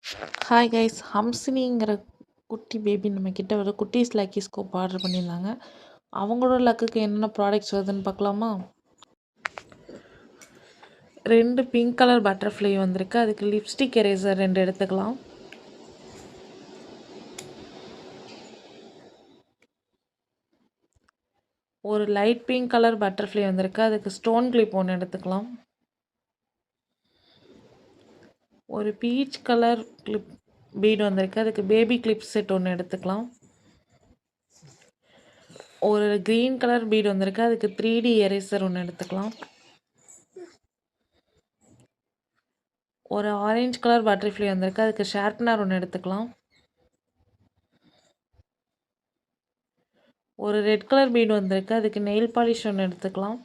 Hi guys, ஹம்சினிங்கிற குட்டி baby நம்மக்கிட்ட ஒரு குட்டீஸ் லக்கி ஸ்கோப் ஆர்டர் பண்ணியிருந்தாங்க. அவங்களோட லக்குக்கு என்னென்ன ப்ராடக்ட்ஸ் வருதுன்னு பார்க்கலாமா? 2 பிங்க் கலர் பட்டர்ஃப்ளை வந்திருக்கு. அதுக்கு லிப்ஸ்டிக் எரேசர் 2 எடுத்துக்கலாம். ஒரு லைட் பிங்க் கலர் பட்டர்ஃப்ளை வந்திருக்கு. அதுக்கு ஸ்டோன் கிளிப் 1 எடுத்துக்கலாம். ஒரு பீச் கலர் கிளிப் பீட் வந்திருக்கு. அதுக்கு பேபி கிளிப் செட் 1 எடுத்துக்கலாம். ஒரு க்ரீன் கலர் பீட் வந்திருக்கு. அதுக்கு 3D எரேசர் 1 எடுத்துக்கலாம். ஒரு ஆரஞ்சு கலர் பட்டர்ஃப்ளை வந்திருக்கு. அதுக்கு ஷார்ப்னர் 1 எடுத்துக்கலாம். ஒரு ரெட் கலர் பீட் வந்திருக்கு. அதுக்கு நெயில் பாலிஷ் 1 எடுத்துக்கலாம்.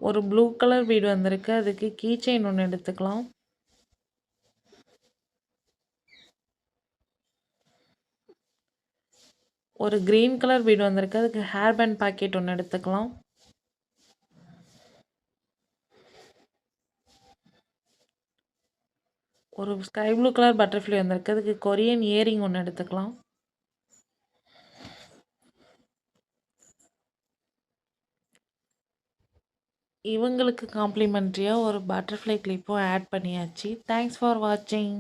ஒரு ப்ளூ கலர் பீட் வந்திருக்கு. அதுக்கு கீ செயின் 1 எடுத்துக்கலாம். ஒரு க்ரீன் கலர் பீட் வந்திருக்கு. அதுக்கு ஹேர் பேண்ட் பாக்கெட் 1 எடுத்துக்கலாம். ஒரு ஸ்கை ப்ளூ கலர் பட்டர்ஃப்ளை வந்திருக்கு. அதுக்கு கொரியன் இயரிங் 1 எடுத்துக்கலாம். இவங்களுக்கு காம்ப்ளிமெண்ட்ரியாக ஒரு பட்டர்ஃப்ளை கிளிப்பும் ஆட் பண்ணியாச்சு. தேங்க்ஸ் ஃபார் வாட்சிங்.